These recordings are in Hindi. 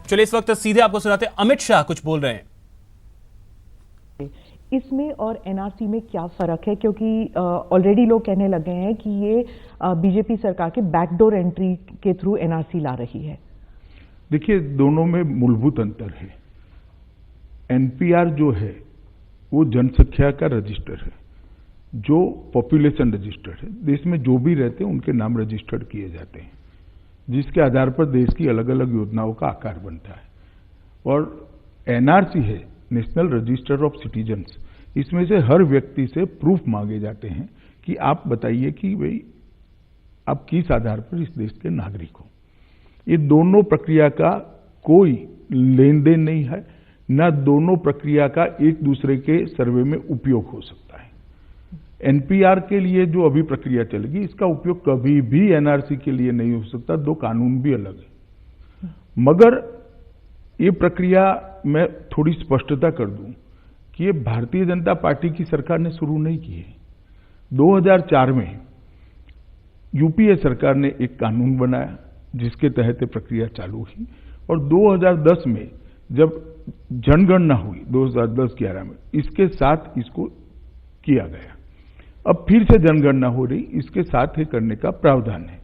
चलिए इस वक्त सीधे आपको सुनाते हैं, अमित शाह कुछ बोल रहे हैं। इसमें और एनआरसी में क्या फर्क है, क्योंकि ऑलरेडी लोग कहने लगे हैं कि ये बीजेपी सरकार के बैकडोर एंट्री के थ्रू एनआरसी ला रही है। देखिए, दोनों में मूलभूत अंतर है। एनपीआर जो है वो जनसंख्या का रजिस्टर है, जो पॉपुलेशन रजिस्टर है। देश में जो भी रहते हैं उनके नाम रजिस्टर्ड किए जाते हैं, जिसके आधार पर देश की अलग अलग योजनाओं का आकार बनता है। और एनआरसी है, नेशनल रजिस्टर ऑफ सिटीजन्स। इसमें से हर व्यक्ति से प्रूफ मांगे जाते हैं कि आप बताइए कि भाई आप किस आधार पर इस देश के नागरिक हो। ये दोनों प्रक्रिया का कोई लेन देन नहीं है, न दोनों प्रक्रिया का एक दूसरे के सर्वे में उपयोग हो सकता है। एनपीआर के लिए जो अभी प्रक्रिया चलेगी, इसका उपयोग कभी भी एनआरसी के लिए नहीं हो सकता। दो कानून भी अलग है। मगर ये प्रक्रिया मैं थोड़ी स्पष्टता कर दूं कि ये भारतीय जनता पार्टी की सरकार ने शुरू नहीं की है। 2004 में यूपीए सरकार ने एक कानून बनाया जिसके तहत प्रक्रिया चालू हुई, और 2010 में जब जनगणना हुई 2010-11 में, इसके साथ इसको किया गया। अब फिर से जनगणना हो रही, इसके साथ ही करने का प्रावधान है।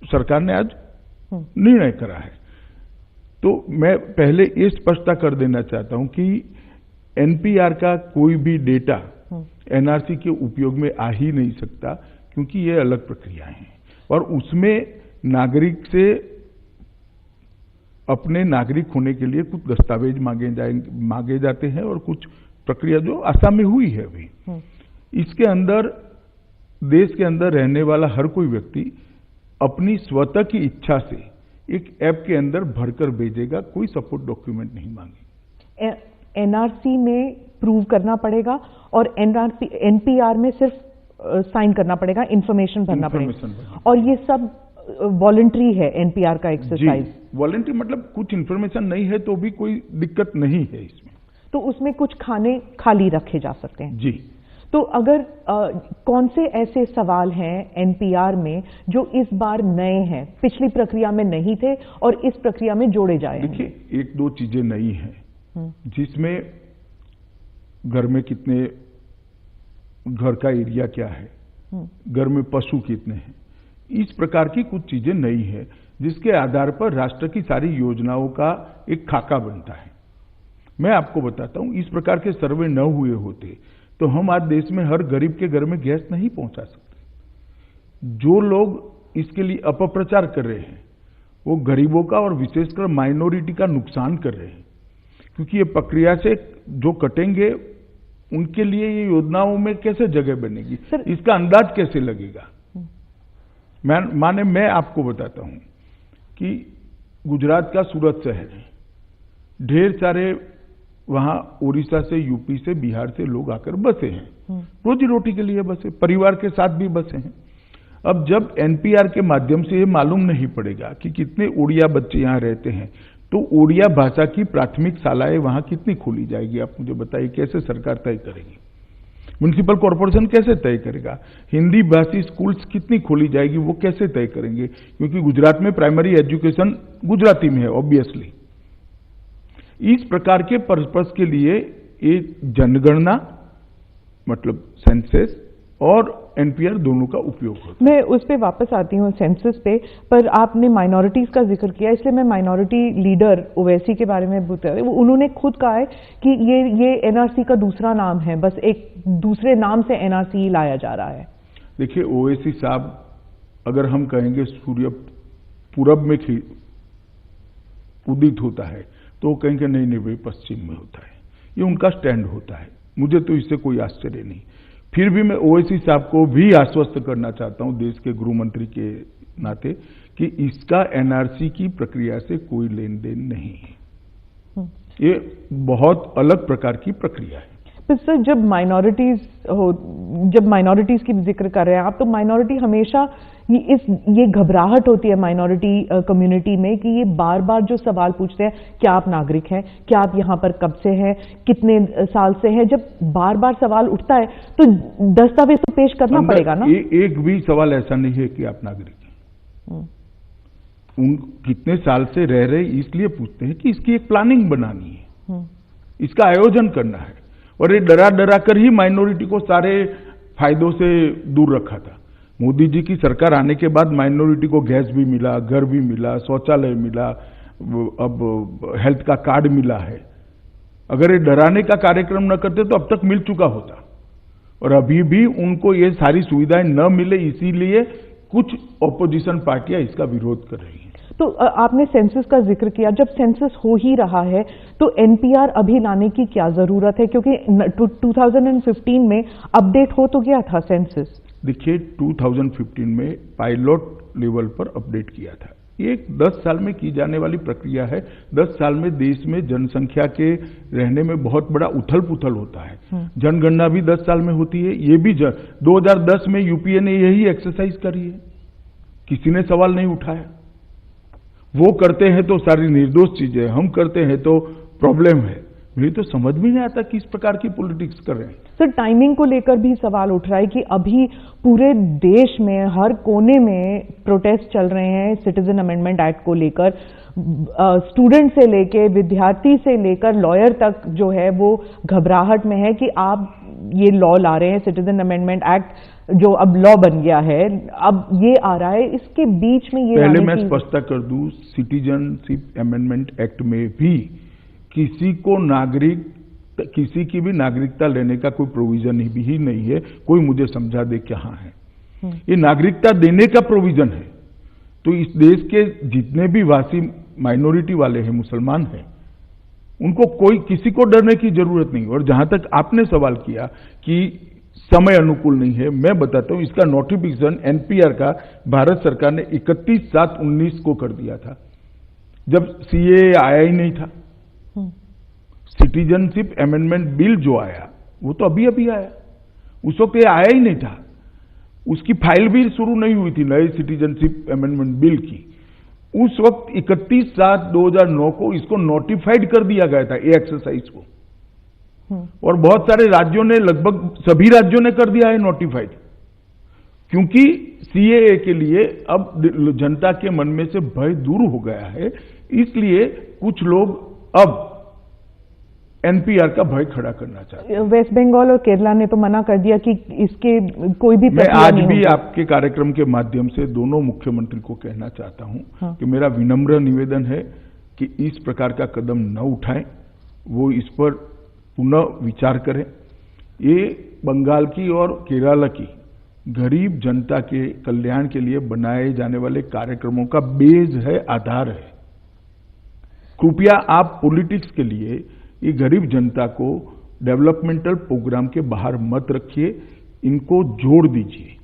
सरकार ने आज निर्णय करा है। तो मैं पहले ये स्पष्टता कर देना चाहता हूं कि एनपीआर का कोई भी डेटा एनआरसी के उपयोग में आ ही नहीं सकता, क्योंकि ये अलग प्रक्रियाएं हैं और उसमें नागरिक से अपने नागरिक होने के लिए कुछ दस्तावेज मांगे जाते हैं और कुछ प्रक्रिया जो आसाम में हुई है अभी। इसके अंदर देश के अंदर रहने वाला हर कोई व्यक्ति अपनी स्वतः की इच्छा से एक ऐप के अंदर भरकर भेजेगा, कोई सपोर्ट डॉक्यूमेंट नहीं मांगे। एनआरसी में प्रूव करना पड़ेगा और एनपीआर में सिर्फ साइन करना पड़ेगा, इंफॉर्मेशन भरना पड़ेगा, और ये सब वॉलंटरी है एनपीआर का एक्सरसाइज। वॉलंटरी मतलब कुछ इंफॉर्मेशन नहीं है तो भी कोई दिक्कत नहीं है इसमें। तो उसमें कुछ खाने खाली रखे जा सकते हैं जी। तो अगर कौन से ऐसे सवाल हैं एनपीआर में जो इस बार नए हैं, पिछली प्रक्रिया में नहीं थे और इस प्रक्रिया में जोड़े जाए? देखिए, एक दो चीजें नई हैं जिसमें घर में कितने, घर का एरिया क्या है, घर में पशु कितने हैं, इस प्रकार की कुछ चीजें नई हैं, जिसके आधार पर राष्ट्र की सारी योजनाओं का एक खाका बनता है। मैं आपको बताता हूं, इस प्रकार के सर्वे न हुए होते तो हम आज देश में हर गरीब के घर में गैस नहीं पहुंचा सकते। जो लोग इसके लिए अपप्रचार कर रहे हैं वो गरीबों का और विशेषकर माइनॉरिटी का नुकसान कर रहे हैं, क्योंकि ये प्रक्रिया से जो कटेंगे उनके लिए ये योजनाओं में कैसे जगह बनेगी, इसका अंदाज कैसे लगेगा। मैं आपको बताता हूं कि गुजरात का सूरत शहर है, ढेर सारे वहां उड़ीसा से, यूपी से, बिहार से लोग आकर बसे हैं, रोजी रोटी के लिए बसे, परिवार के साथ भी बसे हैं। अब जब एनपीआर के माध्यम से ये मालूम नहीं पड़ेगा कि कितने उड़िया बच्चे यहां रहते हैं, तो उड़िया भाषा की प्राथमिक शालाएं वहां कितनी खोली जाएगी, आप मुझे बताइए। कैसे सरकार तय करेगी? म्युनिसिपल कॉर्पोरेशन कैसे तय करेगा? हिंदी भाषी स्कूल्स कितनी खोली जाएगी, वो कैसे तय करेंगे? क्योंकि गुजरात में प्राइमरी एजुकेशन गुजराती में है ऑब्वियसली। इस प्रकार के पर्पस के लिए एक जनगणना मतलब सेंसस और एनपीआर दोनों का उपयोग होता है। मैं उस पे वापस आती हूँ सेंसस पे, पर आपने माइनॉरिटीज का जिक्र किया, इसलिए मैं माइनॉरिटी लीडर ओवैसी के बारे में बता रही हूँ। उन्होंने खुद कहा है कि ये एनआरसी का दूसरा नाम है, बस एक दूसरे नाम से एनआरसी लाया जा रहा है। देखिए, ओवैसी साहब अगर हम कहेंगे सूर्य पूरब में उदित होता है तो कहेंगे नहीं नहीं भाई पश्चिम में होता है, ये उनका स्टैंड होता है। मुझे तो इससे कोई आश्चर्य नहीं। फिर भी मैं ओवैसी साहब को भी आश्वस्त करना चाहता हूं देश के गृह मंत्री के नाते कि इसका एनआरसी की प्रक्रिया से कोई लेन देन नहीं है। ये बहुत अलग प्रकार की प्रक्रिया है। तो सर, जब माइनॉरिटीज की जिक्र कर रहे हैं आप, तो माइनॉरिटी हमेशा ये घबराहट होती है माइनॉरिटी कम्युनिटी में कि ये बार बार जो सवाल पूछते हैं, क्या आप नागरिक हैं, क्या आप यहाँ पर कब से हैं, कितने साल से हैं, जब बार बार सवाल उठता है तो दस्तावेज तो पेश करना पड़ेगा ना। एक भी सवाल ऐसा नहीं है कि आप नागरिक हैं। उन कितने साल से रह रहे इसलिए पूछते हैं कि इसकी एक प्लानिंग बनानी है, इसका आयोजन करना है। और ये डरा डरा कर ही माइनॉरिटी को सारे फायदों से दूर रखा था। मोदी जी की सरकार आने के बाद माइनॉरिटी को गैस भी मिला, घर भी मिला, शौचालय मिला, अब हेल्थ का कार्ड मिला है। अगर ये डराने का कार्यक्रम न करते तो अब तक मिल चुका होता। और अभी भी उनको ये सारी सुविधाएं न मिले, इसीलिए कुछ ऑपोजिशन पार्टियां इसका विरोध कर रही हैं। तो आपने सेंसस का जिक्र किया, जब सेंसस हो ही रहा है तो एनपीआर अभी लाने की क्या जरूरत है, क्योंकि 2015 में अपडेट हो तो गया था सेंसस। देखिए 2015 में पायलट लेवल पर अपडेट किया था। ये 10 साल में की जाने वाली प्रक्रिया है। 10 साल में देश में जनसंख्या के रहने में बहुत बड़ा उथल पुथल होता है। जनगणना भी 10 साल में होती है। ये भी 2010 में यूपीए ने यही एक्सरसाइज करी है, किसी ने सवाल नहीं उठाया। वो करते हैं तो सारी निर्दोष चीजें, हम करते हैं तो प्रॉब्लम है। मुझे तो समझ में नहीं आता किस प्रकार की पॉलिटिक्स कर रहे हैं। सर, टाइमिंग को लेकर भी सवाल उठ रहा है कि अभी पूरे देश में हर कोने में प्रोटेस्ट चल रहे हैं सिटीजन अमेंडमेंट एक्ट को लेकर। स्टूडेंट से लेकर विद्यार्थी से लेकर लॉयर तक जो है वो घबराहट में है कि आप ये लॉ ला रहे हैं, सिटीजन अमेंडमेंट एक्ट जो अब लॉ बन गया है, अब ये आ रहा है। इसके बीच में ये पहले मैं स्पष्टता कर दूं, सिटीजनशिप अमेंडमेंट एक्ट में भी किसी को किसी की भी नागरिकता लेने का कोई प्रोविजन ही नहीं है। कोई मुझे समझा दे कहां है। ये नागरिकता देने का प्रोविजन है। तो इस देश के जितने भी वासी माइनॉरिटी वाले हैं, मुसलमान हैं, उनको किसी को डरने की जरूरत नहीं। और जहां तक आपने सवाल किया कि समय अनुकूल नहीं है, मैं बताता हूं, इसका नोटिफिकेशन एनपीआर का भारत सरकार ने 31/7/19 को कर दिया था, जब सीएए आया ही नहीं था। सिटीजनशिप अमेंडमेंट बिल जो आया वो तो अभी अभी आया, उस वक्त ये आया ही नहीं था। उसकी फाइल भी शुरू नहीं हुई थी नए सिटीजनशिप अमेंडमेंट बिल की। उस वक्त 31/7/2009 को इसको नोटिफाइड कर दिया गया था, ये एक्सरसाइज को। और बहुत सारे राज्यों ने, लगभग सभी राज्यों ने कर दिया है नोटिफाइड, क्योंकि सीएए के लिए अब जनता के मन में से भय दूर हो गया है। इसलिए कुछ लोग अब एनपीआर का भय खड़ा करना चाहते हैं। वेस्ट बंगाल और केरला ने तो मना कर दिया कि इसके कोई भी मैं आज भी आपके कार्यक्रम के माध्यम से दोनों मुख्यमंत्री को कहना चाहता हूं कि मेरा विनम्र निवेदन है कि इस प्रकार का कदम न उठाएं, वो इस पर पुनः विचार करें। ये बंगाल की और केरला की गरीब जनता के कल्याण के लिए बनाए जाने वाले कार्यक्रमों का बेस है, आधार है। कृपया आप पॉलिटिक्स के लिए ये गरीब जनता को डेवलपमेंटल प्रोग्राम के बाहर मत रखिए, इनको जोड़ दीजिए।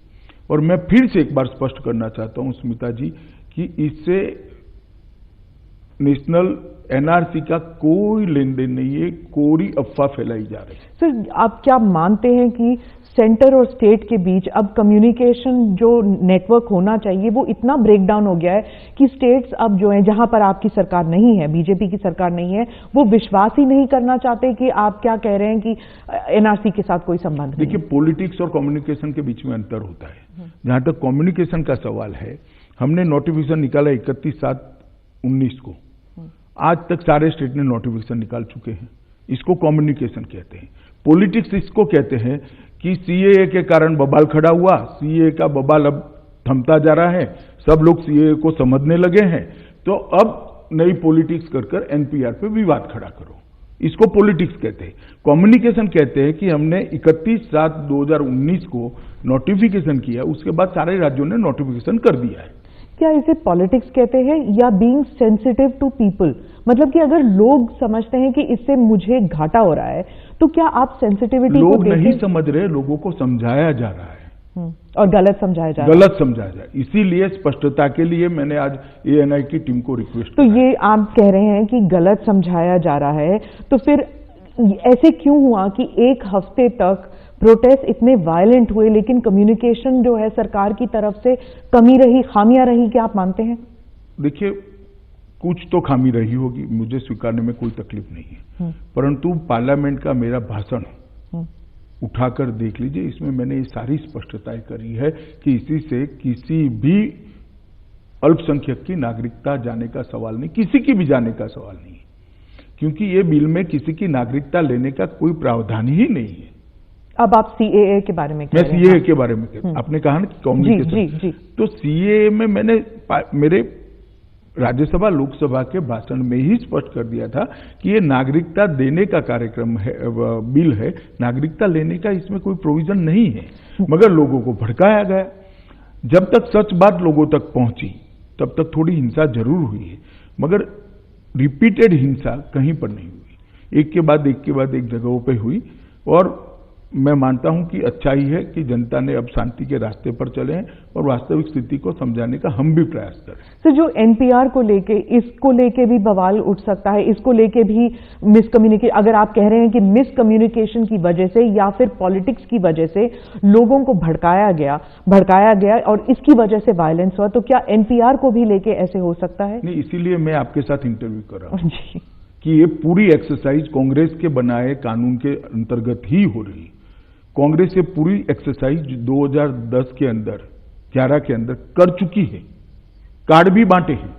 और मैं फिर से एक बार स्पष्ट करना चाहता हूं स्मिता जी कि इससे नेशनल एनआरसी का कोई लेन देन नहीं है, कोई अफवाह फैलाई जा रही है। सर, आप क्या मानते हैं कि सेंटर और स्टेट के बीच अब कम्युनिकेशन जो नेटवर्क होना चाहिए वो इतना ब्रेकडाउन हो गया है कि स्टेट्स अब जो है, जहां पर आपकी सरकार नहीं है, बीजेपी की सरकार नहीं है, वो विश्वास ही नहीं करना चाहते कि आप क्या कह रहे हैं कि एनआरसी के साथ कोई संबंध नहीं। देखिए, पॉलिटिक्स और कम्युनिकेशन के बीच में अंतर होता है। जहां तक कम्युनिकेशन का सवाल है, हमने नोटिफिकेशन निकाला 31/7/19 को। आज तक सारे स्टेट ने नोटिफिकेशन निकाल चुके हैं। इसको कम्युनिकेशन कहते हैं। पॉलिटिक्स इसको कहते हैं कि सीएए के कारण बवाल खड़ा हुआ, सीएए का बवाल अब थमता जा रहा है, सब लोग सीएए को समझने लगे हैं, तो अब नई पॉलिटिक्स कर एनपीआर पे विवाद खड़ा करो। इसको पॉलिटिक्स कहते हैं। कम्युनिकेशन कहते हैं कि हमने 31/7/2019 को नोटिफिकेशन किया, उसके बाद सारे राज्यों ने नोटिफिकेशन कर दिया है। क्या इसे पॉलिटिक्स कहते हैं या बीइंग सेंसिटिव टू पीपल? मतलब कि अगर लोग समझते हैं कि इससे मुझे घाटा हो रहा है, तो क्या आप सेंसिटिविटी को लोग नहीं समझ रहे, लोगों को समझाया जा रहा है और गलत समझाया जा रहा है। गलत समझाया जाए, इसीलिए स्पष्टता के लिए मैंने आज एएनआई की टीम को रिक्वेस्ट तो ये आप कह रहे हैं कि गलत समझाया जा रहा है, तो फिर ऐसे क्यों हुआ कि एक हफ्ते तक प्रोटेस्ट इतने वायलेंट हुए लेकिन कम्युनिकेशन जो है सरकार की तरफ से कमी रही, खामियां रही? क्या आप मानते हैं? देखिए, कुछ तो खामी रही होगी, मुझे स्वीकारने में कोई तकलीफ नहीं है, परंतु पार्लियामेंट का मेरा भाषण उठाकर देख लीजिए, इसमें मैंने ये सारी स्पष्टताएं करी है कि इसी से किसी भी अल्पसंख्यक की नागरिकता जाने का सवाल नहीं, किसी की भी जाने का सवाल नहीं है, क्योंकि ये बिल में किसी की नागरिकता लेने का कोई प्रावधान ही नहीं है। अब आप सीएए के बारे में कह मैं रहे हैं। सीएए के बारे में कह रहा हूं। आपने कहा ना कि कम्युनिकेशन, जी। तो सीएए में मैंने मेरे राज्यसभा लोकसभा के भाषण में ही स्पष्ट कर दिया था कि ये नागरिकता देने का कार्यक्रम है, बिल है, नागरिकता लेने का इसमें कोई प्रोविजन नहीं है, मगर लोगों को भड़काया गया। जब तक सच बात लोगों तक पहुंची तब तक थोड़ी हिंसा जरूर हुई है, मगर रिपीटेड हिंसा कहीं पर नहीं हुई, एक के बाद एक जगहों पे हुई। और मैं मानता हूं कि अच्छाई है कि जनता ने अब शांति के रास्ते पर चले हैं और वास्तविक स्थिति को समझाने का हम भी प्रयास करें। तो जो एनपीआर को लेके, इसको लेके भी बवाल उठ सकता है, इसको लेके भी मिसकम्युनिकेशन, अगर आप कह रहे हैं कि मिसकम्युनिकेशन की वजह से या फिर पॉलिटिक्स की वजह से लोगों को भड़काया गया और इसकी वजह से वायलेंस हुआ, तो क्या एनपीआर को भी लेके ऐसे हो सकता है? नहीं, इसीलिए मैं आपके साथ इंटरव्यू कर रहा हूं जी, कि ये पूरी एक्सरसाइज कांग्रेस के बनाए कानून के अंतर्गत ही हो रही है। कांग्रेस ये पूरी एक्सरसाइज 2010 के अंदर 11 के अंदर कर चुकी है, कार्ड भी बांटे हैं,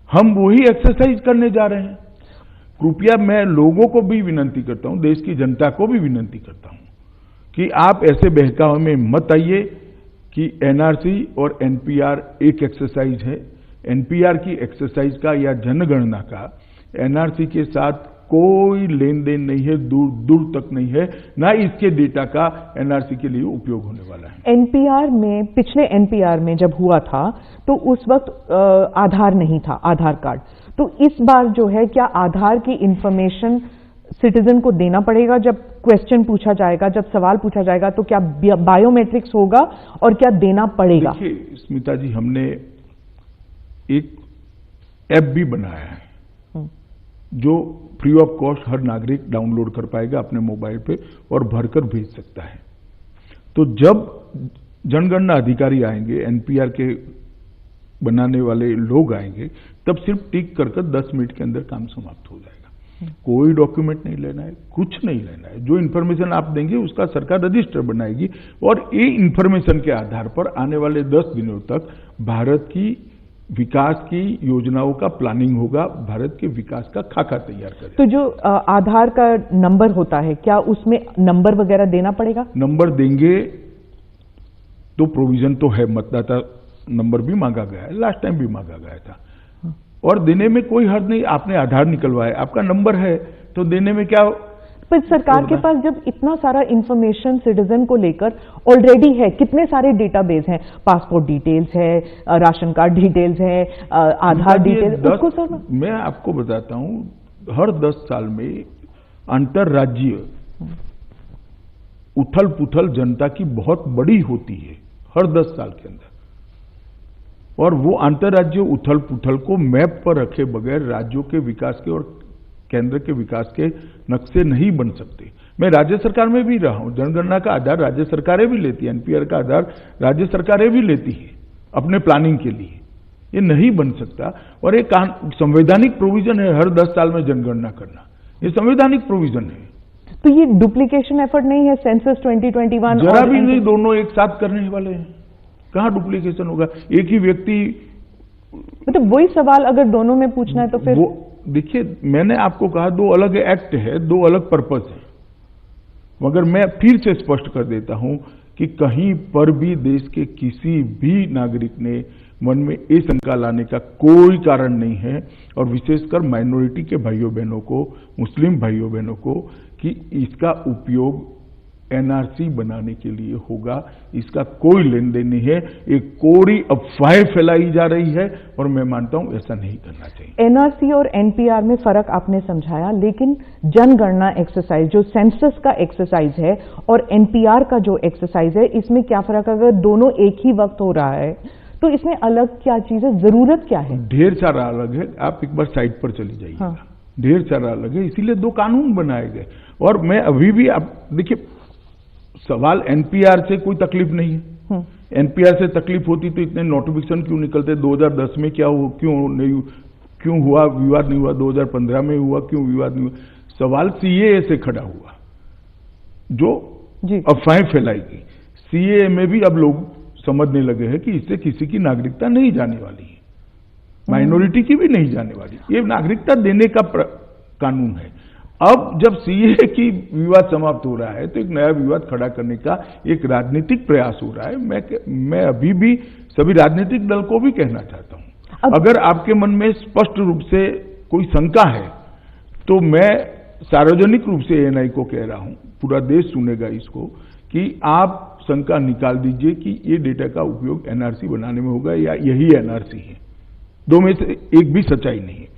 हम वही एक्सरसाइज करने जा रहे हैं। कृपया मैं लोगों को भी विनती करता हूं, देश की जनता को भी विनती करता हूं कि आप ऐसे बहकावे में मत आइए कि एनआरसी और एनपीआर एक एक्सरसाइज है। एनपीआर की एक्सरसाइज का या जनगणना का एनआरसी के साथ कोई लेन देन नहीं है, दूर तक नहीं है, ना इसके डेटा का एनआरसी के लिए उपयोग होने वाला है। एनपीआर में, पिछले एनपीआर में जब हुआ था तो उस वक्त आधार नहीं था, आधार कार्ड। तो इस बार जो है, क्या आधार की इंफॉर्मेशन सिटीजन को देना पड़ेगा जब क्वेश्चन पूछा जाएगा, जब सवाल पूछा जाएगा, तो क्या बायोमेट्रिक्स होगा और क्या देना पड़ेगा? देखिए स्मिता जी, हमने एक ऐप भी बनाया है जो फ्री ऑफ कॉस्ट हर नागरिक डाउनलोड कर पाएगा अपने मोबाइल पे और भरकर भेज सकता है। तो जब जनगणना अधिकारी आएंगे, एनपीआर के बनाने वाले लोग आएंगे, तब सिर्फ टिक कर 10 मिनट के अंदर काम समाप्त हो जाएगा। कोई डॉक्यूमेंट नहीं लेना है, कुछ नहीं लेना है। जो इन्फॉर्मेशन आप देंगे उसका सरकार रजिस्टर बनाएगी और ये इन्फॉर्मेशन के आधार पर आने वाले 10 दिनों तक भारत की विकास की योजनाओं का प्लानिंग होगा, भारत के विकास का खाका तैयार करेगा। तो जो आधार का नंबर होता है, क्या उसमें नंबर वगैरह देना पड़ेगा? नंबर देंगे तो प्रोविजन तो है, मतदाता नंबर भी मांगा गया है, लास्ट टाइम भी मांगा गया था, और देने में कोई हर्ज नहीं। आपने आधार निकलवाया, आपका नंबर है, तो देने में क्या। पर सरकार के पास जब इतना सारा इंफॉर्मेशन सिटीजन को लेकर ऑलरेडी है, कितने सारे डेटाबेस हैं, पासपोर्ट डिटेल्स है, राशन कार्ड डिटेल्स है, आधार डिटेल्स, उसको सब मैं आपको बताता हूं, हर 10 साल में अंतरराज्यीय उथल पुथल जनता की बहुत बड़ी होती है, हर 10 साल के अंदर, और वो अंतरराज्यीय उथल पुथल को मैप पर रखे बगैर राज्यों के विकास के और केंद्र के विकास के नक्शे नहीं बन सकते। मैं राज्य सरकार में भी रहा हूं, जनगणना का आधार राज्य सरकारें भी लेती हैं, एनपीआर का आधार राज्य सरकारें भी लेती है अपने प्लानिंग के लिए। ये नहीं बन सकता, और एक संवैधानिक प्रोविजन है हर 10 साल में जनगणना करना, ये संवैधानिक प्रोविजन है। तो ये डुप्लीकेशन एफर्ट नहीं है? सेंसस 2021 जरा भी नहीं, दोनों एक साथ करने वाले हैं, कहां डुप्लीकेशन होगा? एक ही व्यक्ति, मतलब वही सवाल अगर दोनों में पूछना है तो फिर देखिए, मैंने आपको कहा 2 अलग एक्ट है, 2 अलग पर्पस है, मगर मैं फिर से स्पष्ट कर देता हूं कि कहीं पर भी देश के किसी भी नागरिक ने मन में ये शंका लाने का कोई कारण नहीं है, और विशेषकर माइनॉरिटी के भाइयों बहनों को, मुस्लिम भाइयों बहनों को, कि इसका उपयोग एनआरसी बनाने के लिए होगा। इसका कोई लेन देन नहीं है, एक कोरी अफवाह फैलाई जा रही है, और मैं मानता हूं ऐसा नहीं करना चाहिए। एनआरसी और एनपीआर में फर्क आपने समझाया, लेकिन जनगणना एक्सरसाइज जो सेंसस का एक्सरसाइज है और एनपीआर का जो एक्सरसाइज है, इसमें क्या फर्क? अगर दोनों एक ही वक्त हो रहा है तो इसमें अलग क्या चीज है, जरूरत क्या है? ढेर सारा अलग है, आप एक बार साइट पर चली जाइएगा। हाँ। ढेर सारा अलग है, इसीलिए 2 कानून बनाए गए। और मैं अभी भी, आप देखिए, सवाल एनपीआर से कोई तकलीफ नहीं है। एनपीआर से तकलीफ होती तो इतने नोटिफिकेशन क्यों निकलते? 2010 में क्या हो, क्यों हुआ विवाद नहीं हुआ? 2015 में हुआ, क्यों विवाद नहीं हुआ? सवाल सीएए से खड़ा हुआ, जो अफवाहें फैलाई गई। सीएए में भी अब लोग समझने लगे हैं कि इससे किसी की नागरिकता नहीं जाने वाली है, माइनॉरिटी की भी नहीं जाने वाली। ये नागरिकता देने का कानून है। अब जब सीए की विवाद समाप्त हो रहा है तो एक नया विवाद खड़ा करने का एक राजनीतिक प्रयास हो रहा है। मैं अभी भी सभी राजनीतिक दल को भी कहना चाहता हूं, अगर आपके मन में स्पष्ट रूप से कोई शंका है तो मैं सार्वजनिक रूप से एएनआई को कह रहा हूं, पूरा देश सुनेगा इसको, कि आप शंका निकाल दीजिए कि ये डेटा का उपयोग एनआरसी बनाने में होगा या यही एनआरसी है। दो में से एक भी सच्चाई नहीं है।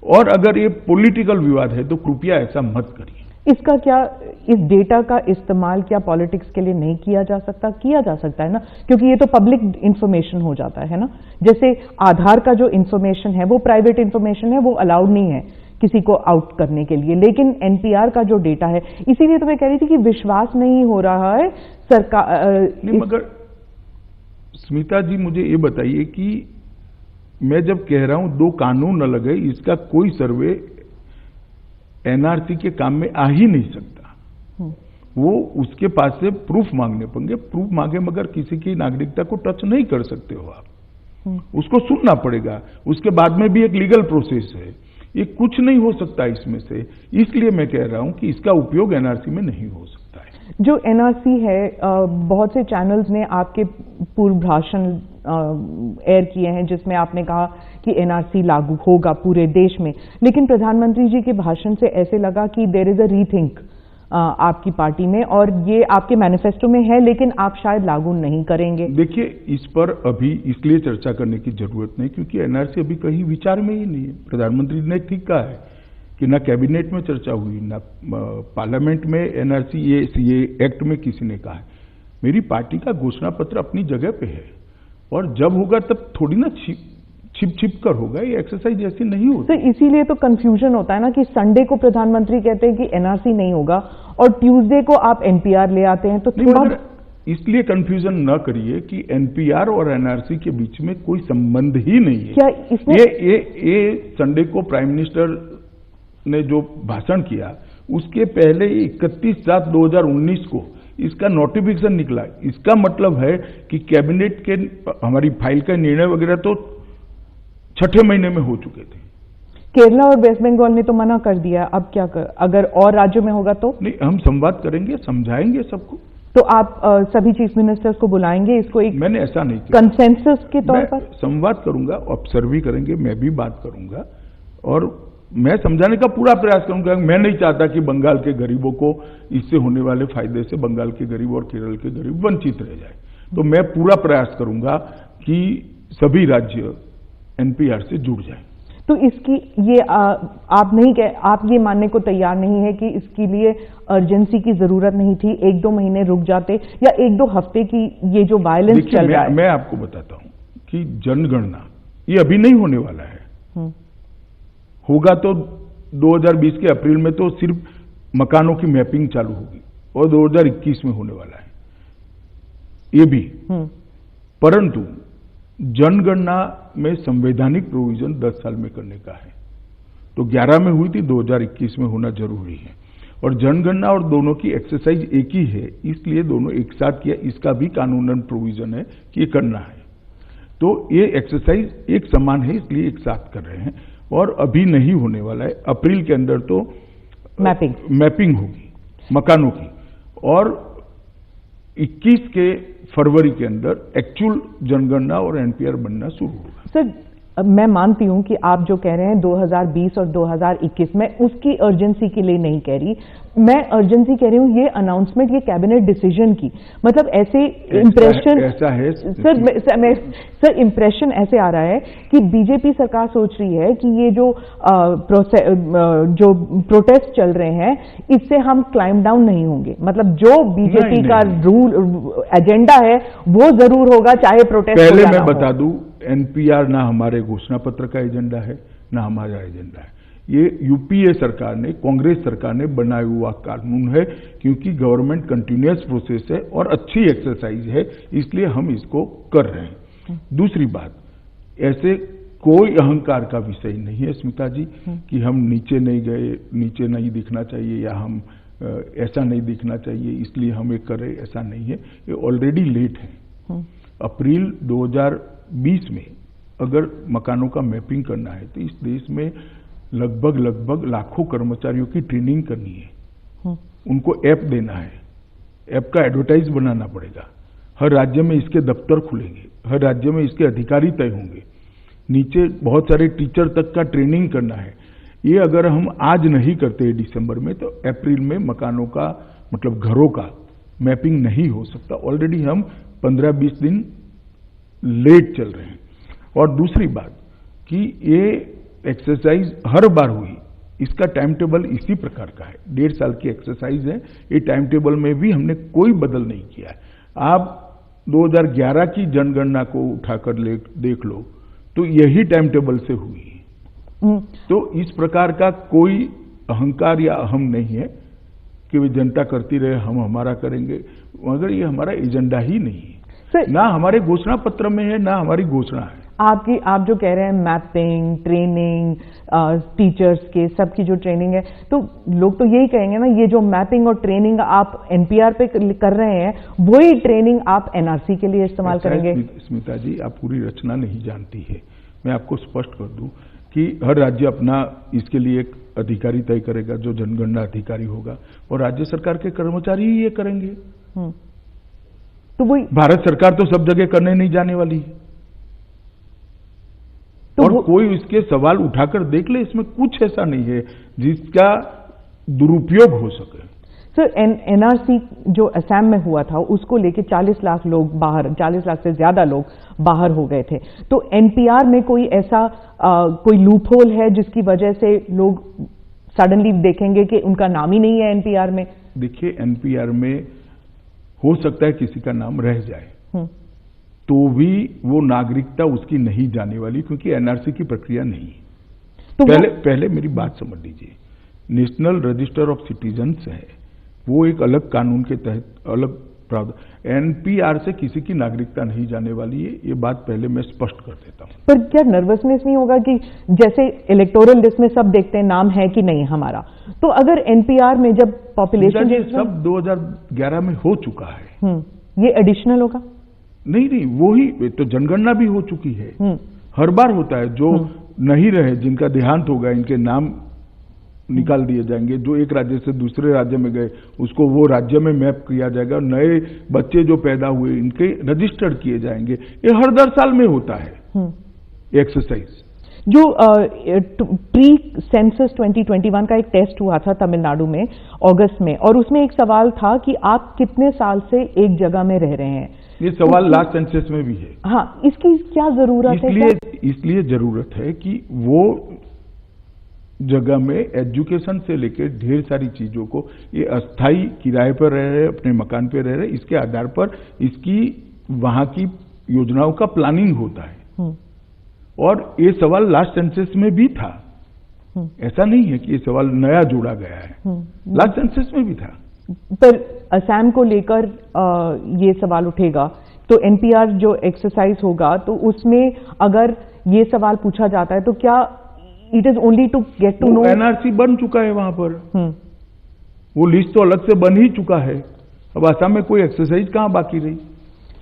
और अगर ये पॉलिटिकल विवाद है तो कृपया ऐसा मत करिए। इसका क्या, इस डेटा का इस्तेमाल क्या पॉलिटिक्स के लिए नहीं किया जा सकता? किया जा सकता है ना, क्योंकि ये तो पब्लिक इंफॉर्मेशन हो जाता है ना। जैसे आधार का जो इंफॉर्मेशन है वो प्राइवेट इंफॉर्मेशन है, वो अलाउड नहीं है किसी को आउट करने के लिए, लेकिन एनपीआर का जो डेटा है, इसीलिए तो मैं कह रही थी कि विश्वास नहीं हो रहा है सरकार। मगर स्मिता जी मुझे ये बताइए कि मैं जब कह रहा हूं दो कानून अलग है, इसका कोई सर्वे एनआरसी के काम में आ ही नहीं सकता। वो उसके पास से प्रूफ मांगने पड़ेंगे, प्रूफ मांगे मगर किसी की नागरिकता को टच नहीं कर सकते हो आप, उसको सुनना पड़ेगा, उसके बाद में भी एक लीगल प्रोसेस है। ये कुछ नहीं हो सकता इसमें से, इसलिए मैं कह रहा हूं कि इसका उपयोग एनआरसी में नहीं हो सकता है। जो एनआरसी है, बहुत से चैनल्स ने आपके पूर्व भाषण एयर किए हैं जिसमें आपने कहा कि एनआरसी लागू होगा पूरे देश में, लेकिन प्रधानमंत्री जी के भाषण से ऐसे लगा कि देयर इज अ रीथिंक आपकी पार्टी में, और ये आपके मैनिफेस्टो में है लेकिन आप शायद लागू नहीं करेंगे। देखिए, इस पर अभी इसलिए चर्चा करने की जरूरत नहीं क्योंकि एनआरसी अभी कहीं विचार में ही नहीं है। प्रधानमंत्री ने ठीक कहा है कि ना कैबिनेट में चर्चा हुई, ना पार्लियामेंट में एनआरसी ये एक्ट में किसी ने कहा है। मेरी पार्टी का घोषणा पत्र अपनी जगह पे है और जब होगा तब थोड़ी ना छिप कर होगा, ये एक्सरसाइज ऐसी नहीं होती। तो इसीलिए तो कंफ्यूजन होता है ना कि संडे को प्रधानमंत्री कहते हैं कि एनआरसी नहीं होगा और ट्यूसडे को आप एनपीआर ले आते हैं, तो थोड़ा इसलिए कंफ्यूजन न करिए कि एनपीआर और एनआरसी के बीच में कोई संबंध ही नहीं है। क्या इसमें ये संडे को प्राइम मिनिस्टर ने जो भाषण किया उसके पहले 31/7/2019 को इसका नोटिफिकेशन निकला। इसका मतलब है कि कैबिनेट के हमारी फाइल का निर्णय वगैरह तो 6ठे महीने में हो चुके थे। केरला और वेस्ट बंगाल ने तो मना कर दिया, अब क्या कर, अगर और राज्यों में होगा तो? नहीं, हम संवाद करेंगे, समझाएंगे सबको। तो आप सभी चीफ मिनिस्टर्स को बुलाएंगे, इसको एक मैंने ऐसा नहीं किया, कंसेंसस के तौर पर संवाद करूंगा, ऑब्जर्व भी करेंगे, मैं भी बात करूंगा और मैं समझाने का पूरा प्रयास करूंगा। मैं नहीं चाहता कि बंगाल के गरीबों को इससे होने वाले फायदे से बंगाल के गरीब और केरल के गरीब वंचित रह जाए। तो मैं पूरा प्रयास करूंगा कि सभी राज्य एनपीआर से जुड़ जाए। तो इसकी ये आप ये मानने को तैयार नहीं है कि इसके लिए अर्जेंसी की जरूरत नहीं थी, 1-2 महीने रुक जाते या 1-2 हफ्ते की ये जो वायलेंस चल रहा है? मैं आपको बताता हूं कि जनगणना ये अभी नहीं होने वाला है। होगा तो 2020 के अप्रैल में तो सिर्फ मकानों की मैपिंग चालू होगी और 2021 में होने वाला है ये भी। परंतु जनगणना में संवैधानिक प्रोविजन 10 साल में करने का है, तो 11 में हुई थी, 2021 में होना जरूरी है। और जनगणना और दोनों की एक्सरसाइज एक ही है, इसलिए दोनों एक साथ किया। इसका भी कानूनन प्रोविजन है कि ये करना है, तो ये एक्सरसाइज एक समान है, इसलिए एक साथ कर रहे हैं। और अभी नहीं होने वाला है, अप्रैल के अंदर तो मैपिंग होगी मकानों की और 21 के फरवरी के अंदर एक्चुअल जनगणना और एनपीआर बनना शुरू होगा। सर, मैं मानती हूं कि आप जो कह रहे हैं 2020 और 2021 में, उसकी अर्जेंसी के लिए नहीं कह रही मैं, अर्जेंसी कह रही हूं ये अनाउंसमेंट, ये कैबिनेट डिसीजन की। मतलब ऐसे इंप्रेशन ऐसा है सर इंप्रेशन ऐसे आ रहा है कि बीजेपी सरकार सोच रही है कि ये जो प्रोटेस्ट चल रहे हैं इससे हम क्लाइम डाउन नहीं होंगे। मतलब जो बीजेपी का रूल एजेंडा है वो जरूर होगा, चाहे प्रोटेस्ट। पहले मैं बता दूं, एनपीआर ना हमारे घोषणा पत्र का एजेंडा है ना हमारा एजेंडा है। ये यूपीए सरकार ने, कांग्रेस सरकार ने बनाया हुआ कानून है, क्योंकि गवर्नमेंट कंटिन्यूअस प्रोसेस है और अच्छी एक्सरसाइज है, इसलिए हम इसको कर रहे हैं। दूसरी बात, ऐसे कोई अहंकार का विषय नहीं है स्मिता जी कि हम नीचे नहीं गए, नीचे नहीं दिखना चाहिए या हम ऐसा नहीं दिखना चाहिए इसलिए हम ये कर रहे, ऐसा नहीं है। ये ऑलरेडी लेट है। अप्रैल 2020 में अगर मकानों का मैपिंग करना है तो इस देश में लगभग लाखों कर्मचारियों की ट्रेनिंग करनी है, उनको ऐप देना है, ऐप का एडवर्टाइज बनाना पड़ेगा, हर राज्य में इसके दफ्तर खुलेंगे, हर राज्य में इसके अधिकारी तय होंगे, नीचे बहुत सारे टीचर तक का ट्रेनिंग करना है। ये अगर हम आज नहीं करते दिसंबर में तो अप्रैल में मकानों का मतलब घरों का मैपिंग नहीं हो सकता। ऑलरेडी हम 15-20 दिन लेट चल रहे हैं। और दूसरी बात कि ये एक्सरसाइज हर बार हुई, इसका टाइम टेबल इसी प्रकार का है, 1.5 साल की एक्सरसाइज है। ये टाइम टेबल में भी हमने कोई बदल नहीं किया है। आप 2011 की जनगणना को उठाकर देख लो तो यही टाइम टेबल से हुई है। तो इस प्रकार का कोई अहंकार या अहम नहीं है कि वे जनता करती रहे, हम हमारा करेंगे, मगर ये हमारा एजेंडा ही नहीं है, ना हमारे घोषणा पत्र में है, ना हमारी घोषणा है। आप जो कह रहे हैं मैपिंग, ट्रेनिंग, टीचर्स के सबकी जो ट्रेनिंग है, तो लोग तो यही कहेंगे ना, ये जो मैपिंग और ट्रेनिंग आप एनपीआर पे कर रहे हैं, वही ट्रेनिंग आप एनआरसी के लिए इस्तेमाल करेंगे। स्मिता जी, आप पूरी रचना नहीं जानती है। मैं आपको स्पष्ट कर दूं कि हर राज्य अपना इसके लिए एक अधिकारी तय करेगा जो जनगणना अधिकारी होगा, और राज्य सरकार के कर्मचारी ही ये करेंगे। तो वही भारत सरकार तो सब जगह करने नहीं जाने वाली है। तो और कोई इसके सवाल उठाकर देख ले, इसमें कुछ ऐसा नहीं है जिसका दुरुपयोग हो सके। सर, एनआरसी जो असम में हुआ था उसको लेके 40 लाख लोग बाहर, 40 लाख से ज्यादा लोग बाहर हो गए थे। तो एनपीआर में कोई ऐसा कोई लूपहोल है जिसकी वजह से लोग सडनली देखेंगे कि उनका नाम ही नहीं है एनपीआर में? देखिए, एनपीआर में हो सकता है किसी का नाम रह जाए, तो भी वो नागरिकता उसकी नहीं जाने वाली, क्योंकि एनआरसी की प्रक्रिया नहीं। तो पहले मेरी बात समझ लीजिए। नेशनल रजिस्टर ऑफ सिटीजन्स है, वो एक अलग कानून के तहत अलग प्रावधान। एनपीआर से किसी की नागरिकता नहीं जाने वाली है, ये बात पहले मैं स्पष्ट कर देता हूं। पर क्या नर्वसनेस नहीं होगा कि जैसे इलेक्टोरल लिस्ट में सब देखते हैं नाम है कि नहीं हमारा, तो अगर एनपीआर में जब पॉपुलेशन सब 2011 में हो चुका है, ये एडिशनल होगा? नहीं, वही तो जनगणना भी हो चुकी है। हर बार होता है, जो नहीं रहे, जिनका देहांत होगा, इनके नाम निकाल दिए जाएंगे। जो एक राज्य से दूसरे राज्य में गए उसको वो राज्य में मैप किया जाएगा। नए बच्चे जो पैदा हुए इनके रजिस्टर्ड किए जाएंगे। ये हर 10 साल में होता है एक्सरसाइज। जो प्री सेंसस 2021 का एक टेस्ट हुआ था तमिलनाडु में अगस्त में, और उसमें एक सवाल था कि आप कितने साल से एक जगह में रह रहे हैं। ये सवाल लास्ट सेंसस में भी है। हाँ, इसकी क्या जरूरत है? इसलिए जरूरत है कि वो जगह में एजुकेशन से लेकर ढेर सारी चीजों को, ये अस्थाई किराए पर रह रहे, अपने मकान पे रह रहे, इसके आधार पर इसकी वहां की योजनाओं का प्लानिंग होता है। और ये सवाल लास्ट सेंसस में भी था, ऐसा नहीं है कि ये सवाल नया जोड़ा गया है, लास्ट सेंसस में भी था। पर असम को लेकर ये सवाल उठेगा तो एनपीआर जो एक्सरसाइज होगा तो उसमें अगर ये सवाल पूछा जाता है तो क्या it is only to get to know? NRC बन चुका है वहां पर, वो लिस्ट तो अलग से बन ही चुका है। अब असम में कोई एक्सरसाइज कहां बाकी रही?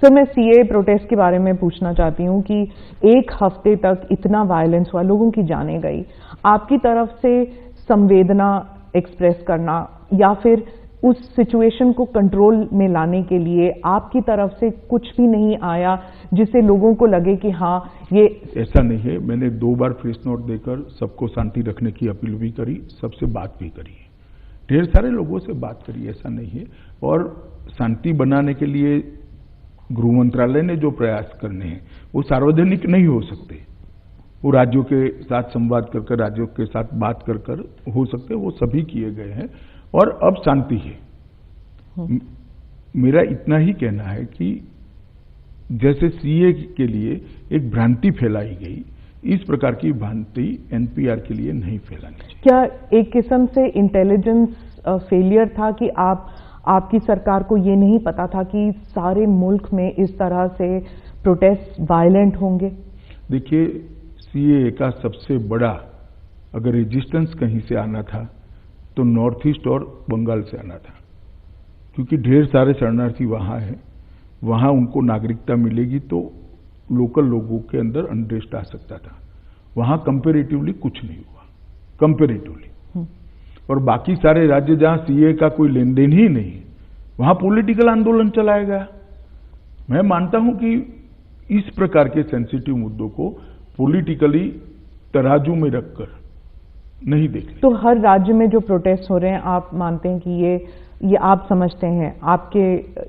सर, मैं सीए प्रोटेस्ट के बारे में पूछना चाहती हूं कि एक हफ्ते तक इतना वायलेंस हुआ, लोगों की जानें गई, आपकी तरफ से संवेदना एक्सप्रेस करना या फिर उस सिचुएशन को कंट्रोल में लाने के लिए आपकी तरफ से कुछ भी नहीं आया जिससे लोगों को लगे कि हाँ ये ऐसा नहीं है। मैंने 2 बार प्रेस नोट देकर सबको शांति रखने की अपील भी करी, सबसे बात भी करी है, ढेर सारे लोगों से बात करी, ऐसा नहीं है। और शांति बनाने के लिए गृह मंत्रालय ने जो प्रयास करने हैं वो सार्वजनिक नहीं हो सकते, वो राज्यों के साथ संवाद कर कर, राज्यों के साथ बात कर कर हो सकते, वो सभी किए गए हैं और अब शांति है। मेरा इतना ही कहना है कि जैसे सीए के लिए एक भ्रांति फैलाई गई, इस प्रकार की भ्रांति एनपीआर के लिए नहीं फैलानी चाहिए। क्या एक किस्म से इंटेलिजेंस फेलियर था कि आपकी सरकार को ये नहीं पता था कि सारे मुल्क में इस तरह से प्रोटेस्ट वायलेंट होंगे? देखिए, सीए का सबसे बड़ा अगर रेजिस्टेंस कहीं से आना था तो नॉर्थ ईस्ट और बंगाल से आना था, क्योंकि ढेर सारे शरणार्थी वहां हैं वहां उनको नागरिकता मिलेगी तो लोकल लोगों के अंदर अनरेस्ट आ सकता था। वहां कंपेरेटिवली कुछ नहीं हुआ, कंपेरेटिवली। और बाकी सारे राज्य जहां सीए का कोई लेन देन ही नहीं है, वहां पॉलिटिकल आंदोलन चलाया गया। मैं मानता हूं कि इस प्रकार के सेंसिटिव मुद्दों को पॉलिटिकली तराजू में रखकर नहीं देखना। तो हर राज्य में जो प्रोटेस्ट हो रहे हैं, आप मानते हैं कि ये आप समझते हैं, आपके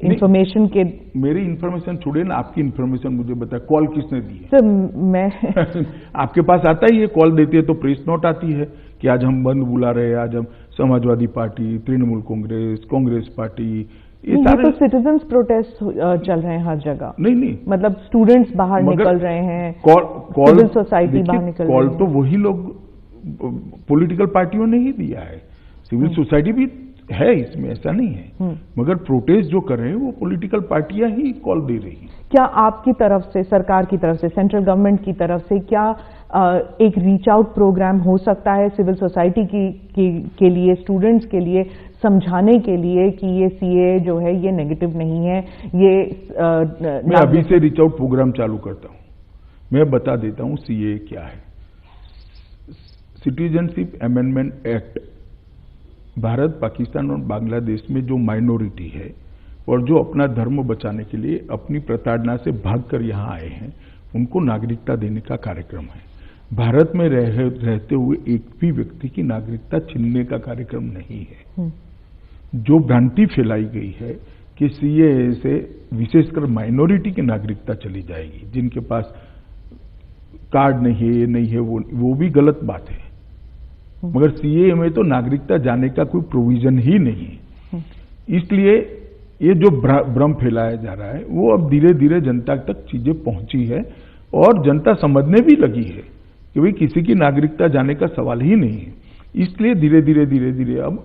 इंफॉर्मेशन के? मेरी इंफॉर्मेशन छोड़े ना, आपकी इंफॉर्मेशन मुझे बताए, कॉल किसने दी है? सर मैं आपके पास आता ही है, कॉल देती है तो प्रेस नोट आती है कि आज हम बंद बुला रहे हैं, आज हम समाजवादी पार्टी, तृणमूल कांग्रेस, कांग्रेस पार्टी, ये तो सिटीजन्स प्रोटेस्ट चल रहे हैं हर जगह। नहीं, मतलब स्टूडेंट्स बाहर निकल रहे हैं, सिविल सोसाइटी बाहर निकल रही है। कॉल तो वही लोग पॉलिटिकल पार्टियों ने ही दिया है, सिविल सोसाइटी भी है इसमें, ऐसा नहीं है। मगर प्रोटेस्ट जो कर रहे हैं वो पॉलिटिकल पार्टियां ही कॉल दे रही हैं। क्या आपकी तरफ से, सरकार की तरफ से, सेंट्रल गवर्नमेंट की तरफ से क्या एक रीच आउट प्रोग्राम हो सकता है सिविल सोसाइटी के लिए, स्टूडेंट्स के लिए, समझाने के लिए कि ये सीए जो है ये नेगेटिव नहीं है, ये मैं अभी से रीच आउट प्रोग्राम चालू करता हूं। मैं बता देता हूं सीए क्या है। Citizenship amendment act Bharat, Pakistan और बांग्लादेश में जो माइनॉरिटी है और जो अपना धर्म बचाने के लिए अपनी प्रताड़ना से भागकर यहां आए हैं, उनको नागरिकता देने का कार्यक्रम है। भारत में रहते हुए एक भी व्यक्ति की नागरिकता छीनने का कार्यक्रम नहीं है। जो भ्रांति फैलाई गई है कि सीएए से विशेषकर माइनॉरिटी की नागरिकता चली जाएगी, जिनके पास कार्ड नहीं है, ये नहीं है, वो भी गलत बात है। मगर सीएए में तो नागरिकता जाने का कोई प्रोविजन ही नहीं है। इसलिए ये जो भ्रम फैलाया जा रहा है वो अब धीरे धीरे जनता तक चीजें पहुंची है और जनता समझने भी लगी है कि भाई किसी की नागरिकता जाने का सवाल ही नहीं है। इसलिए धीरे धीरे अब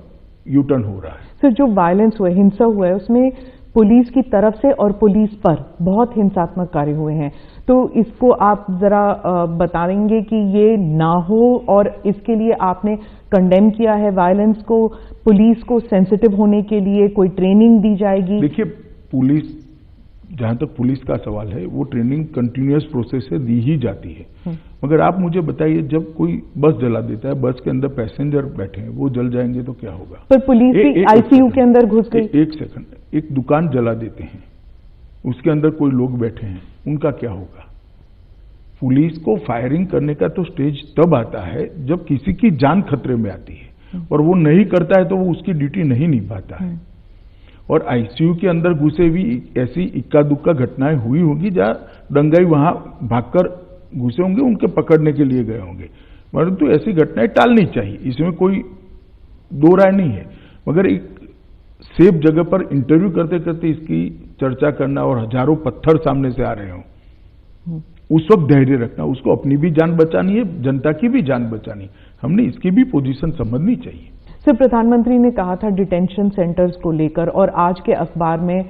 यू टर्न हो रहा है। सर, जो वायलेंस हुआ है, हिंसा हुआ है, उसमें पुलिस की तरफ से और पुलिस पर बहुत हिंसात्मक कार्य हुए हैं, तो इसको आप जरा बताएंगे कि ये ना हो और इसके लिए आपने कंडेम किया है वायलेंस को, पुलिस को सेंसिटिव होने के लिए कोई ट्रेनिंग दी जाएगी? देखिए, पुलिस, जहां तक पुलिस का सवाल है, वो ट्रेनिंग कंटिन्यूअस प्रोसेस से दी ही जाती है। मगर आप मुझे बताइए, जब कोई बस जला देता है, बस के अंदर पैसेंजर बैठे हैं, वो जल जाएंगे तो क्या होगा? पर पुलिस भी आईसीयू के अंदर घुस गई। एक सेकंड, एक दुकान जला देते हैं, उसके अंदर कोई लोग बैठे हैं, उनका क्या होगा? पुलिस को फायरिंग करने का तो स्टेज तब आता है जब किसी की जान खतरे में आती है, और वो नहीं करता है तो वो उसकी ड्यूटी नहीं निभाता है। और आईसीयू के अंदर घुसे भी ऐसी इक्का दुक्का घटनाएं हुई होगी जहां दंगाई वहां भागकर घुसे होंगे, उनके पकड़ने के लिए गए होंगे, परंतु ऐसी घटनाएं टालनी चाहिए, इसमें कोई दो राय नहीं है। मगर एक सेफ जगह पर इंटरव्यू करते करते इसकी चर्चा करना और हजारों पत्थर सामने से आ रहे हो, उस वक्त धैर्य रखना, उसको अपनी भी जान बचानी है, जनता की भी जान बचानी, हमने इसकी भी पोजीशन समझनी चाहिए। सर, प्रधानमंत्री ने कहा था डिटेंशन सेंटर्स को लेकर, और आज के अखबार में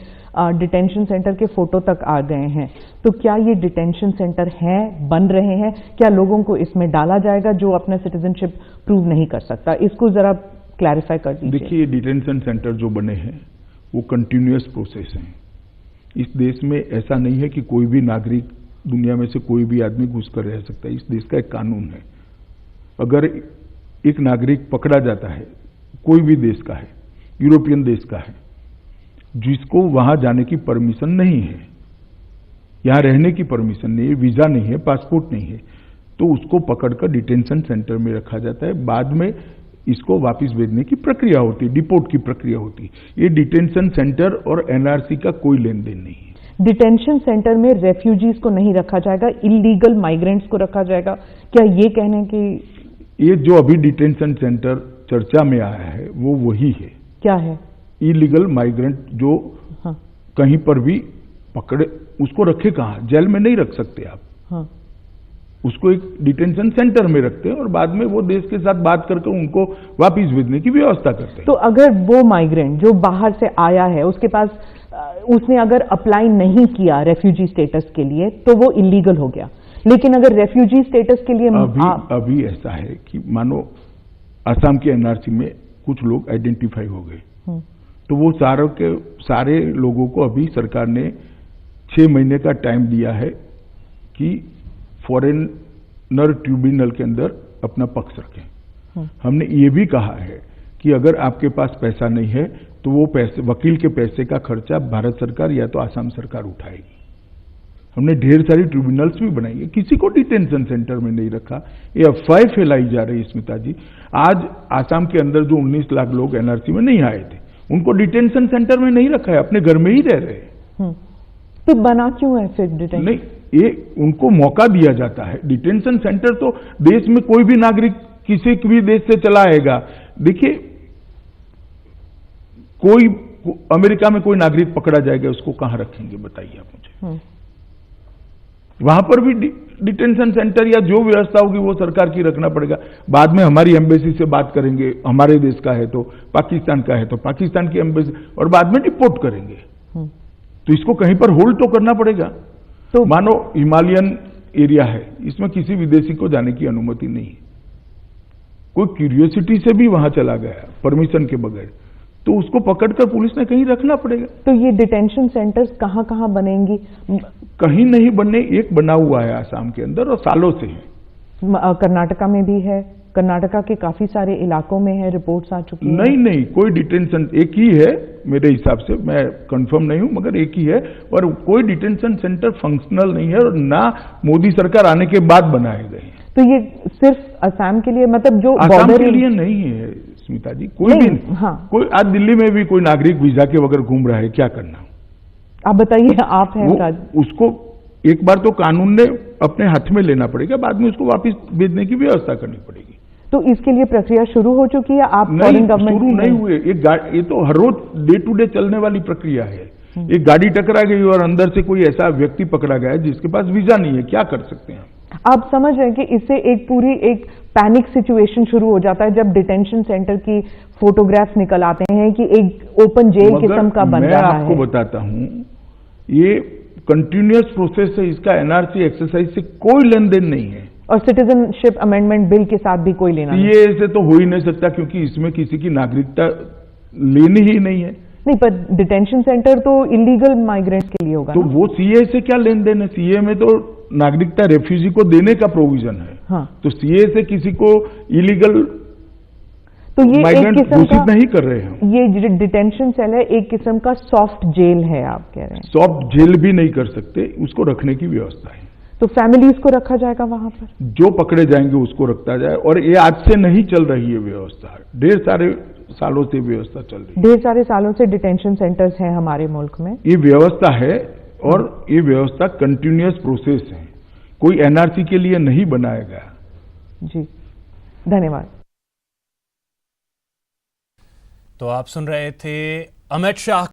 डिटेंशन सेंटर के फोटो तक आ गए हैं, तो क्या ये डिटेंशन सेंटर हैं, बन रहे हैं? क्या लोगों को इसमें डाला जाएगा जो अपना सिटीजनशिप प्रूव नहीं कर सकता? इसको जरा क्लैरिफाई कर दीजिए। देखिए, डिटेंशन सेंटर जो बने हैं वो कंटिन्यूअस प्रोसेस है। इस देश में ऐसा नहीं है कि कोई भी नागरिक, दुनिया में से कोई भी आदमी घुसकर रह सकता है। इस देश का एक कानून है, अगर एक नागरिक पकड़ा जाता है, कोई भी देश का है, यूरोपियन देश का है, जिसको वहां जाने की परमिशन नहीं है, यहां रहने की परमिशन नहीं है, वीजा नहीं है, पासपोर्ट नहीं है, तो उसको पकड़कर डिटेंशन सेंटर में रखा जाता है। बाद में इसको वापस भेजने की प्रक्रिया होती है, डिपोर्ट की प्रक्रिया होती है। ये डिटेंशन सेंटर और एनआरसी का कोई लेन देन नहीं है। डिटेंशन सेंटर में रेफ्यूजीज को नहीं रखा जाएगा, इलीगल माइग्रेंट्स को रखा जाएगा, क्या ये कहने की? ये जो अभी डिटेंशन सेंटर चर्चा में आया है वो वही है। क्या है? इलीगल माइग्रेंट जो कहीं पर भी पकड़े, उसको रखे कहां? जेल में नहीं रख सकते आप। उसको एक डिटेंशन सेंटर में रखते हैं और बाद में वो देश के साथ बात करके उनको वापस भेजने की व्यवस्था करते हैं। तो अगर वो माइग्रेंट जो बाहर से आया है, उसके पास, उसने अगर अप्लाई नहीं किया रेफ्यूजी स्टेटस के लिए, तो वो इलीगल हो गया। लेकिन अगर रेफ्यूजी स्टेटस के लिए अभी ऐसा है कि मानो असम के एनआरसी में कुछ लोग आइडेंटिफाई हो गए, तो वो सारे लोगों को अभी सरकार ने 6 महीने का टाइम दिया है कि फॉरेनर ट्रिब्यूनल के अंदर अपना पक्ष रखें। हमने ये भी कहा है कि अगर आपके पास पैसा नहीं है तो वो पैसे, वकील के पैसे का खर्चा भारत सरकार या तो आसाम सरकार उठाएगी। हमने ढेर सारी ट्रिब्यूनल्स भी बनाई है, किसी को डिटेंशन सेंटर में नहीं रखा। ये अफवाह फैलाई जा रही है स्मिता जी। आज आसाम के अंदर जो 19 लाख लोग एनआरसी में नहीं आए थे, उनको डिटेंशन सेंटर में नहीं रखा है, अपने घर में ही रह रहे हैं। तो बना क्यों है फिर डिटेंशन? नहीं, ये उनको मौका दिया जाता है। डिटेंशन सेंटर तो देश में कोई भी नागरिक किसी भी देश से चला आएगा। देखिए, कोई अमेरिका में कोई नागरिक पकड़ा जाएगा, उसको कहां रखेंगे बताइए आप मुझे। वहां पर भी डिटेंशन सेंटर या जो व्यवस्था होगी वो सरकार की रखना पड़ेगा। बाद में हमारी एम्बेसी से बात करेंगे, हमारे देश का है तो पाकिस्तान का है तो पाकिस्तान की एम्बेसी, और बाद में डिपोर्ट करेंगे। तो इसको कहीं पर होल्ड तो करना पड़ेगा। तो मानो हिमालयन एरिया है, इसमें किसी विदेशी को जाने की अनुमति नहीं है। कोई क्यूरियोसिटी से भी वहां चला गया परमिशन के बगैर, तो उसको पकड़कर पुलिस ने कहीं रखना पड़ेगा। तो ये डिटेंशन सेंटर्स कहां कहां बनेंगी? कहीं नहीं बनने, एक बना हुआ है आसाम के अंदर और सालों से है। कर्नाटका में भी है, कर्नाटका के काफी सारे इलाकों में है, रिपोर्ट्स आ चुकी हैं। नहीं, कोई डिटेंशन, एक ही है मेरे हिसाब से, मैं कंफर्म नहीं हूं, मगर एक ही है। और कोई डिटेंशन सेंटर फंक्शनल नहीं है और ना मोदी सरकार आने के बाद बनाए गए हैं। तो ये सिर्फ असम के लिए, मतलब जो असम के लिए नहीं है स्मिता जी, कोई भी हाँ। कोई आज दिल्ली में भी कोई नागरिक वीजा के बगैर घूम रहा है, क्या करना? आप बताइए, आप हैं उसको एक बार तो कानून ने अपने हाथ में लेना पड़ेगा, बाद में उसको वापस भेजने की व्यवस्था करनी पड़ेगी। तो इसके लिए प्रक्रिया शुरू हो चुकी है? आप फॉरेन गवर्नमेंट शुरू नहीं हुए, ये तो हर रोज डे टू डे चलने वाली प्रक्रिया है। एक गाड़ी टकरा गई और अंदर से कोई ऐसा व्यक्ति पकड़ा गया जिसके पास वीजा नहीं है, क्या कर सकते हैं? आप समझ रहे हैं कि इससे एक पैनिक सिचुएशन शुरू हो जाता है जब डिटेंशन सेंटर की फोटोग्राफ्स निकल आते हैं कि एक ओपन जेल किस्म का बन रहा है। मैं आपको बताता हूं, ये कंटिन्यूअस प्रोसेस है, इसका एनआरसी एक्सरसाइज से कोई लेन देन नहीं है। और सिटीजनशिप अमेंडमेंट बिल के साथ भी कोई लेना नहीं। सीएए से तो हो ही नहीं सकता, क्योंकि इसमें किसी की नागरिकता लेनी ही नहीं है। नहीं, पर डिटेंशन सेंटर तो इलीगल माइग्रेंट्स के लिए होगा तो ना? वो सीए से क्या लेन देन है? सीए में तो नागरिकता रेफ्यूजी को देने का प्रोविजन है। हाँ। तो सीए से किसी को इलीगल तो ये माइग्रेंट एक किस्म घोषित का, नहीं कर रहे हैं। ये डिटेंशन सेल है, एक किस्म का सॉफ्ट जेल है, आप कह रहे हैं? सॉफ्ट जेल भी नहीं कर सकते, उसको रखने की व्यवस्था है। तो फैमिलीज को रखा जाएगा वहां पर? जो पकड़े जाएंगे उसको रखा जाए। और ये आज से नहीं चल रही है व्यवस्था, ढेर सारे सालों से व्यवस्था चल रही है। ढेर सारे सालों से डिटेंशन सेंटर्स हैं हमारे मुल्क में। ये व्यवस्था है और ये व्यवस्था कंटिन्यूअस प्रोसेस है, कोई एनआरसी के लिए नहीं बनाया गया। जी, धन्यवाद। तो आप सुन रहे थे अमित शाह